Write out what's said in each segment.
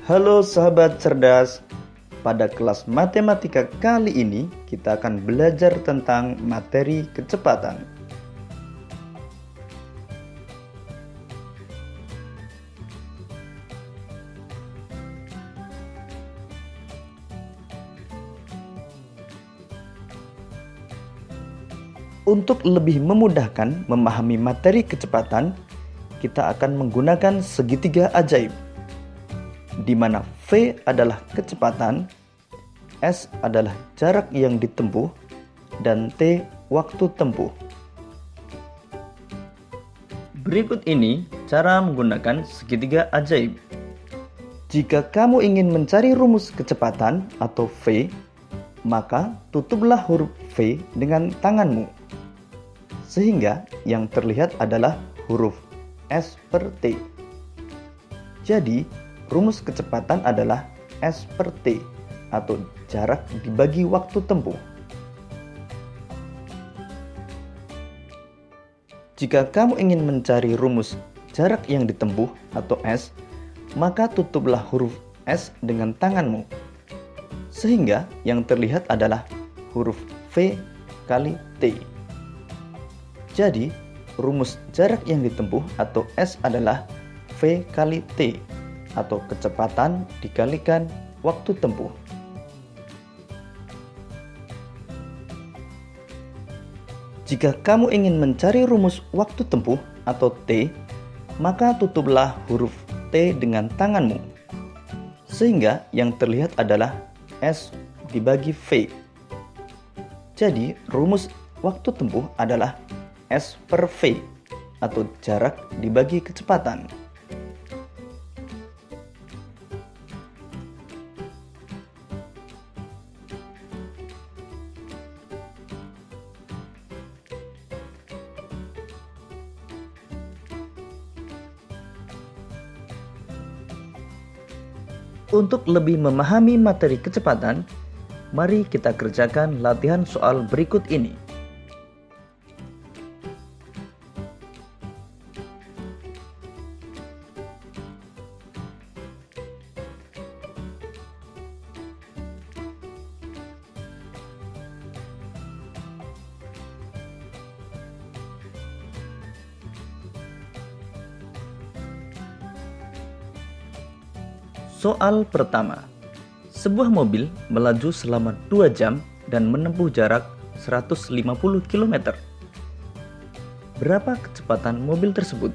Halo sahabat cerdas, pada kelas matematika kali ini kita akan belajar tentang materi kecepatan. Untuk lebih memudahkan memahami materi kecepatan, kita akan menggunakan segitiga ajaib, di mana V adalah kecepatan, S adalah jarak yang ditempuh, dan T waktu tempuh. Berikut ini cara menggunakan segitiga ajaib. Jika kamu ingin mencari rumus kecepatan atau V, maka tutuplah huruf V dengan tanganmu, sehingga yang terlihat adalah huruf S per T. Jadi, rumus kecepatan adalah S per T atau jarak dibagi waktu tempuh. Jika kamu ingin mencari rumus jarak yang ditempuh atau S, maka tutuplah huruf S dengan tanganmu, sehingga yang terlihat adalah huruf V kali T. Jadi, rumus jarak yang ditempuh atau S adalah V kali T atau kecepatan dikalikan waktu tempuh. Jika kamu ingin mencari rumus waktu tempuh atau T, maka tutuplah huruf T dengan tanganmu, sehingga yang terlihat adalah S dibagi V. Jadi, rumus waktu tempuh adalah S per V atau jarak dibagi kecepatan. Untuk lebih memahami materi kecepatan, mari kita kerjakan latihan soal berikut ini. Soal pertama, sebuah mobil melaju selama 2 jam dan menempuh jarak 150 km. Berapa kecepatan mobil tersebut?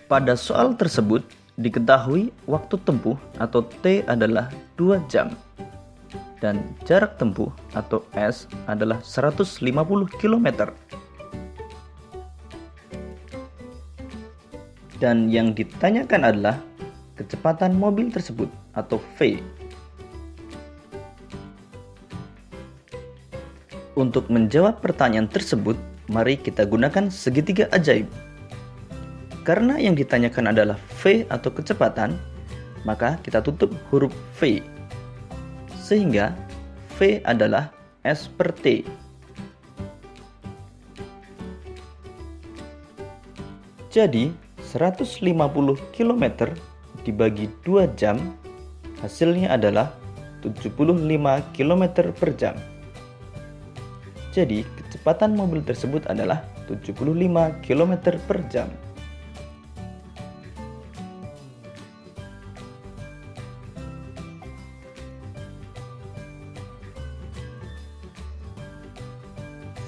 Pada soal tersebut, diketahui waktu tempuh atau T adalah 2 jam dan jarak tempuh atau S adalah 150 km. Dan yang ditanyakan adalah kecepatan mobil tersebut atau V. Untuk menjawab pertanyaan tersebut, mari kita gunakan segitiga ajaib. Karena yang ditanyakan adalah V atau kecepatan, maka kita tutup huruf V, sehingga V adalah S per T. Jadi 150 km dibagi 2 jam, hasilnya adalah 75 km per jam. Jadi, kecepatan mobil tersebut adalah 75 km per jam.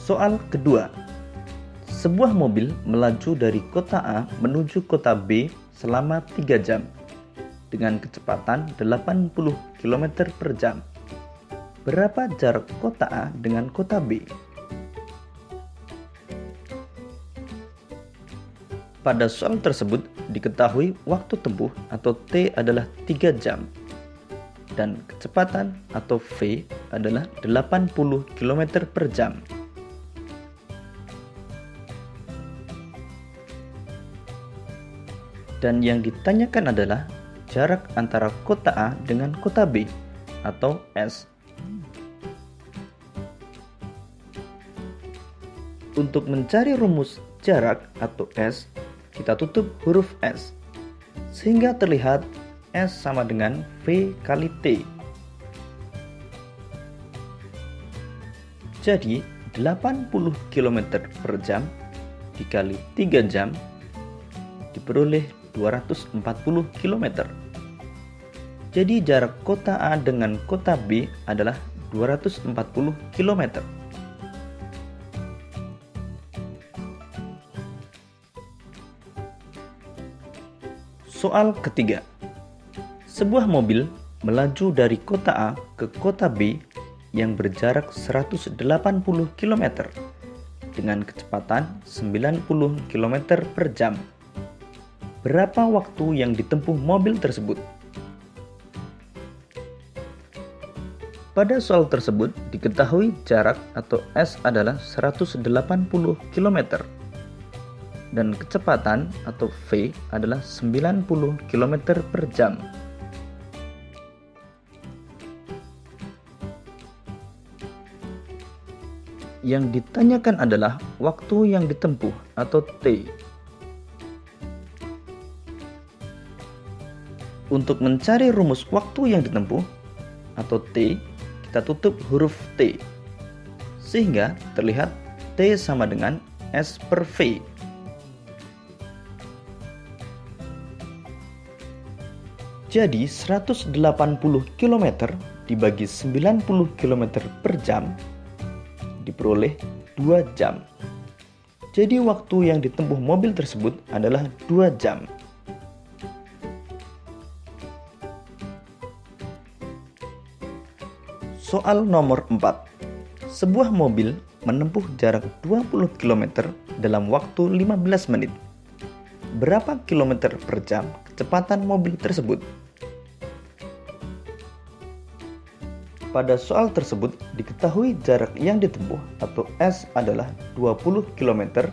Soal kedua, sebuah mobil melaju dari kota A menuju kota B selama 3 jam dengan kecepatan 80 km per jam. Berapa jarak kota A dengan kota B? Pada soal tersebut diketahui waktu tempuh atau T adalah 3 jam dan kecepatan atau V adalah 80 km per jam. Dan yang ditanyakan adalah jarak antara kota A dengan kota B atau S. Untuk mencari rumus jarak atau S, kita tutup huruf S, sehingga terlihat S sama dengan V kali T. Jadi 80 km per jam dikali 3 jam diperoleh 240 km. Jadi jarak kota A dengan kota B adalah 240 km. Soal ketiga. Sebuah mobil melaju dari kota A ke kota B yang berjarak 180 km dengan kecepatan 90 km per jam. Berapa waktu yang ditempuh mobil tersebut? Pada soal tersebut diketahui jarak atau S adalah 180 km dan kecepatan atau V adalah 90 km per jam. Yang ditanyakan adalah waktu yang ditempuh atau T. Untuk mencari rumus waktu yang ditempuh atau T, kita tutup huruf T, sehingga terlihat T sama dengan S per V. Jadi 180 km dibagi 90 km per jam diperoleh 2 jam. Jadi waktu yang ditempuh mobil tersebut adalah 2 jam. Soal nomor 4. Sebuah mobil menempuh jarak 20 km dalam waktu 15 menit. Berapa kilometer per jam kecepatan mobil tersebut? Pada soal tersebut diketahui jarak yang ditempuh atau S adalah 20 km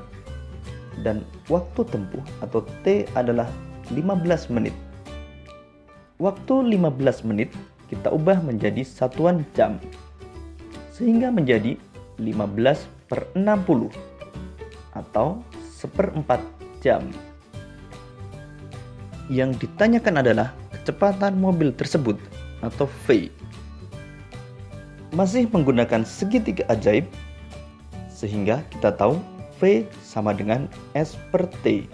dan waktu tempuh atau T adalah 15 menit. Waktu 15 menit kita ubah menjadi satuan jam, sehingga menjadi 15 per 60 atau 1/4 jam. Yang ditanyakan adalah kecepatan mobil tersebut atau V. Masih menggunakan segitiga ajaib, sehingga kita tahu V sama dengan S per T.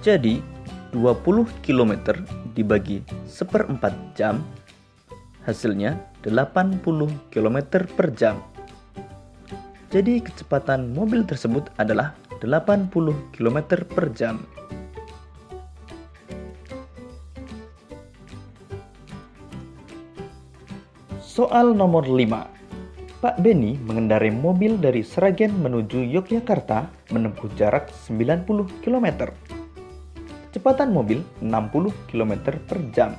Jadi 20 km dibagi 1/4 jam, hasilnya 80 km per jam. Jadi kecepatan mobil tersebut adalah 80 km per jam. Soal nomor 5. Pak Beni mengendarai mobil dari Sragen menuju Yogyakarta menempuh jarak 90 km. Kecepatan mobil 60 km per jam.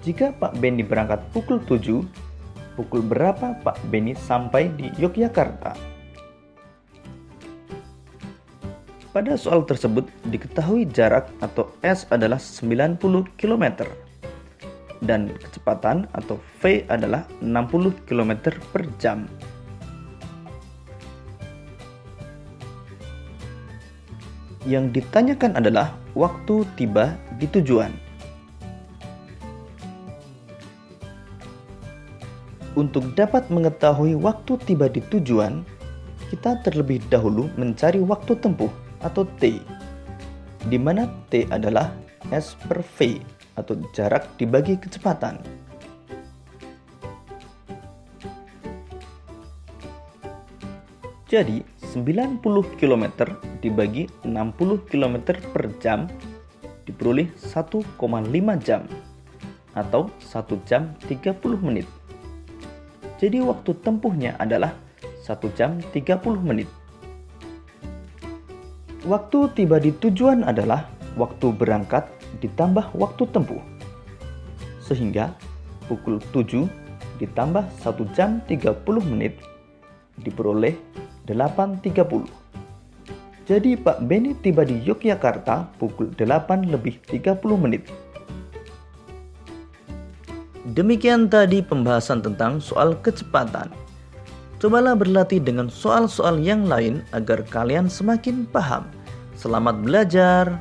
Jika Pak Beni berangkat pukul 7, pukul berapa Pak Beni sampai di Yogyakarta? Pada soal tersebut diketahui jarak atau S adalah 90 km dan kecepatan atau V adalah 60 km per jam. Yang ditanyakan adalah waktu tiba di tujuan. Untuk dapat mengetahui waktu tiba di tujuan, kita terlebih dahulu mencari waktu tempuh atau T, di mana T adalah S per V atau jarak dibagi kecepatan. Jadi 90 km dibagi 60 km per jam diperoleh 1,5 jam atau 1 jam 30 menit. Jadi waktu tempuhnya adalah 1 jam 30 menit. Waktu tiba di tujuan adalah waktu berangkat ditambah waktu tempuh. Sehingga pukul 7 ditambah 1 jam 30 menit diperoleh 8.30. Jadi Pak Beni tiba di Yogyakarta pukul 8:30 menit. Demikian tadi pembahasan tentang soal kecepatan. Cobalah berlatih dengan soal-soal yang lain agar kalian semakin paham. Selamat belajar!